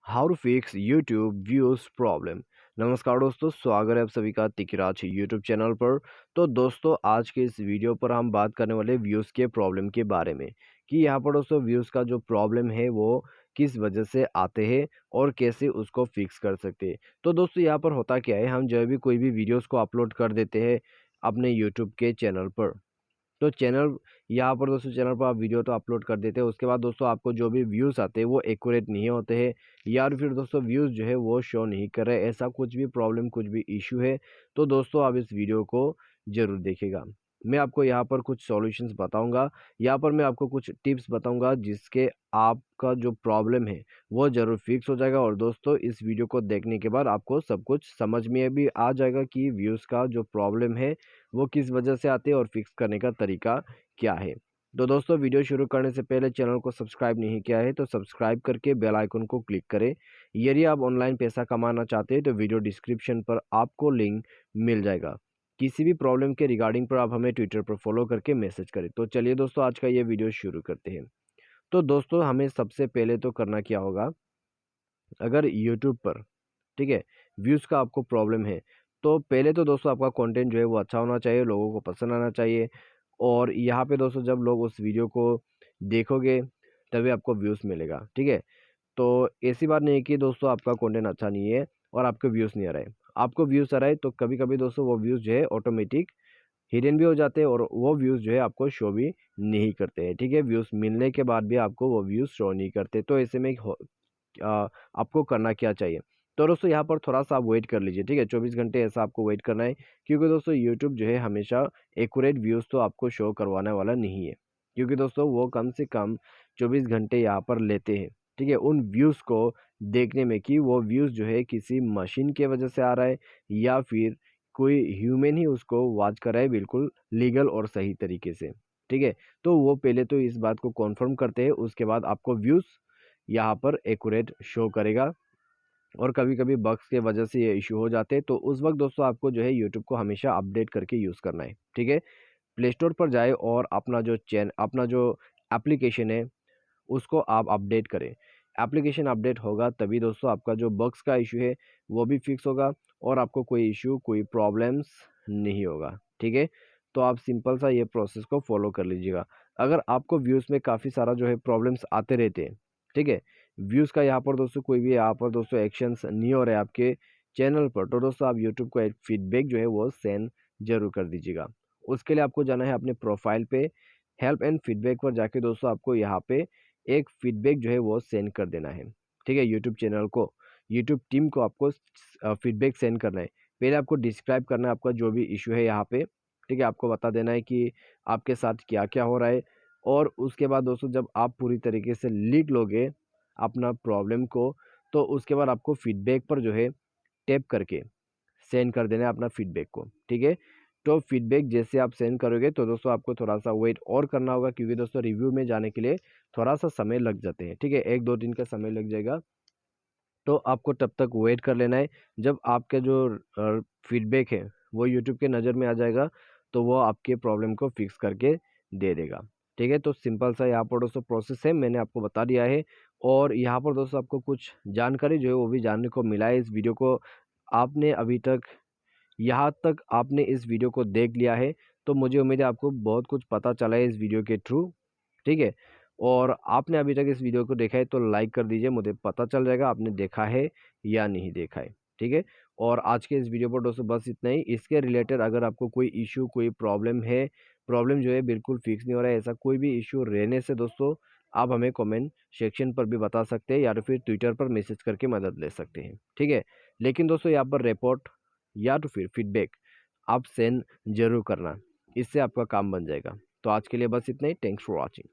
How to fix YouTube views problem. नमस्कार दोस्तों, स्वागत है आप सभी का तिकराज यूट्यूब चैनल पर। तो दोस्तों, आज के इस वीडियो पर हम बात करने वाले व्यूज़ के प्रॉब्लम के बारे में कि यहाँ पर दोस्तों व्यूज़ का जो प्रॉब्लम है वो किस वजह से आते हैं और कैसे उसको फिक्स कर सकते हैं। तो दोस्तों, यहाँ पर होता क्या है, हम जब भी कोई भी वीडियोज़ को अपलोड कर देते हैं अपने यूट्यूब के चैनल पर, तो चैनल यहाँ पर दोस्तों चैनल पर आप वीडियो तो अपलोड कर देते हैं। उसके बाद दोस्तों आपको जो भी व्यूज़ आते हैं वो एक्यूरेट नहीं होते हैं, या फिर दोस्तों व्यूज़ जो है वो शो नहीं कर रहे। ऐसा कुछ भी प्रॉब्लम, कुछ भी इशू है तो दोस्तों आप इस वीडियो को ज़रूर देखिएगा। मैं आपको यहाँ पर कुछ सॉल्यूशंस बताऊंगा, यहाँ पर मैं आपको कुछ टिप्स बताऊंगा जिसके आपका जो प्रॉब्लम है वो ज़रूर फिक्स हो जाएगा। और दोस्तों, इस वीडियो को देखने के बाद आपको सब कुछ समझ में भी आ जाएगा कि व्यूज़ का जो प्रॉब्लम है वो किस वजह से आते हैं और फिक्स करने का तरीका क्या है। तो दोस्तों, वीडियो शुरू करने से पहले चैनल को सब्सक्राइब नहीं किया है तो सब्सक्राइब करके बेल आइकन को क्लिक करें। यदि आप ऑनलाइन पैसा कमाना चाहते हैं तो वीडियो डिस्क्रिप्शन पर आपको लिंक मिल जाएगा। किसी भी प्रॉब्लम के रिगार्डिंग पर आप हमें ट्विटर पर फॉलो करके मैसेज करें। तो चलिए दोस्तों, आज का ये वीडियो शुरू करते हैं। तो दोस्तों, हमें सबसे पहले तो करना क्या होगा, अगर यूट्यूब पर, ठीक है, व्यूज़ का आपको प्रॉब्लम है तो पहले तो दोस्तों आपका कंटेंट जो है वो अच्छा होना चाहिए, लोगों को पसंद आना चाहिए। और यहाँ पे दोस्तों जब लोग उस वीडियो को देखोगे तभी आपको व्यूज़ मिलेगा, ठीक है। तो ऐसी बात नहीं है कि दोस्तों आपका कंटेंट अच्छा नहीं है और आपको व्यूज़ नहीं आ रहा है। आपको व्यूज़ आ रहा है तो कभी कभी दोस्तों वो व्यूज़ जो है ऑटोमेटिक हिडन भी हो जाते हैं और वो व्यूज़ जो है आपको शो भी नहीं करते हैं, ठीक है। व्यूज़ मिलने के बाद भी आपको वो व्यूज़ शो नहीं करते। तो ऐसे में आपको करना क्या चाहिए, तो दोस्तों यहाँ पर थोड़ा-सा आप वेट कर लीजिए, ठीक है। 24 घंटे ऐसा आपको वेट करना है, क्योंकि दोस्तों यूट्यूब जो है हमेशा एक्यूरेट व्यूज़ तो आपको शो करवाने वाला नहीं है। क्योंकि दोस्तों वो कम से कम 24 घंटे यहाँ पर लेते हैं, ठीक है, उन व्यूज़ को देखने में कि वो व्यूज़ जो है किसी मशीन के वजह से आ रहा है या फिर कोई ह्यूमन ही उसको वॉच कर रहा है बिल्कुल लीगल और सही तरीके से, ठीक है। तो वो पहले तो इस बात को कन्फर्म करते हैं, उसके बाद आपको व्यूज़ यहाँ पर एक्यूरेट शो करेगा। और कभी-कभी बग्स के वजह से ये इश्यू हो जाते हैं, तो उस वक़्त दोस्तों आपको जो है यूट्यूब को हमेशा अपडेट करके यूज़ करना है, ठीक है। प्ले स्टोर पर जाएँ और अपना जो एप्लीकेशन है उसको आप अपडेट करें। एप्लीकेशन अपडेट होगा तभी दोस्तों आपका जो बग्स का इश्यू है वो भी फिक्स होगा और आपको कोई इश्यू, कोई प्रॉब्लम्स नहीं होगा, ठीक है। तो आप सिंपल सा ये प्रोसेस को फॉलो कर लीजिएगा। अगर आपको व्यूज़ में काफ़ी सारा जो है प्रॉब्लम्स आते रहते हैं, ठीक है, व्यूज़ का यहाँ पर दोस्तों कोई भी यहाँ पर दोस्तों एक्शंस नहीं हो रहे आपके चैनल पर, तो दोस्तों आप यूट्यूब को एक फीडबैक जो है वो सेंड ज़रूर कर दीजिएगा। उसके लिए आपको जाना है अपने प्रोफाइल पे, हेल्प एंड फीडबैक पर जाके दोस्तों आपको यहाँ पे एक फीडबैक जो है वो सेंड कर देना है, ठीक है। यूट्यूब चैनल को, यूट्यूब टीम को आपको फीडबैक सेंड करना है। पहले आपको डिस्क्राइब करना है आपका जो भी इश्यू है यहाँ पे, ठीक है। आपको बता देना है कि आपके साथ क्या-क्या हो रहा है। और उसके बाद दोस्तों जब आप पूरी तरीके से लिख लोगे अपना प्रॉब्लम को, तो उसके बाद आपको फीडबैक पर जो है टैप करके सेंड कर देना है अपना फीडबैक को, ठीक है। तो फीडबैक जैसे आप सेंड करोगे तो दोस्तों आपको थोड़ा-सा वेट और करना होगा, क्योंकि दोस्तों रिव्यू में जाने के लिए थोड़ा-सा समय लग जाते हैं, ठीक है। 1-2 दिन का समय लग जाएगा, तो आपको तब तक वेट कर लेना है। जब आपका जो फीडबैक है वो यूट्यूब के नज़र में आ जाएगा, तो वो आपके प्रॉब्लम को फिक्स करके दे देगा, ठीक है। तो सिंपल सा यहाँ पर दोस्तों प्रोसेस है, मैंने आपको बता दिया है। और यहाँ पर दोस्तों आपको कुछ जानकारी जो है वो भी जानने को मिला है। इस वीडियो को आपने अभी तक, यहाँ तक आपने इस वीडियो को देख लिया है, तो मुझे उम्मीद है आपको बहुत कुछ पता चला है इस वीडियो के थ्रू, ठीक है। और आपने अभी तक इस वीडियो को देखा है तो लाइक कर दीजिए, मुझे पता चल जाएगा आपने देखा है या नहीं देखा है, ठीक है। और आज के इस वीडियो पर दोस्तों बस इतना ही। इसके रिलेटेड अगर आपको कोई इश्यू, कोई प्रॉब्लम है, प्रॉब्लम जो है बिल्कुल फिक्स नहीं हो रहा है, ऐसा कोई भी इश्यू रहने से दोस्तों आप हमें कमेंट सेक्शन पर भी बता सकते हैं या तो फिर ट्विटर पर मैसेज करके मदद ले सकते हैं, ठीक है। लेकिन दोस्तों यहाँ पर रिपोर्ट या तो फिर फीडबैक आप सेंड ज़रूर करना, इससे आपका काम बन जाएगा। तो आज के लिए बस इतना ही। Thanks for watching.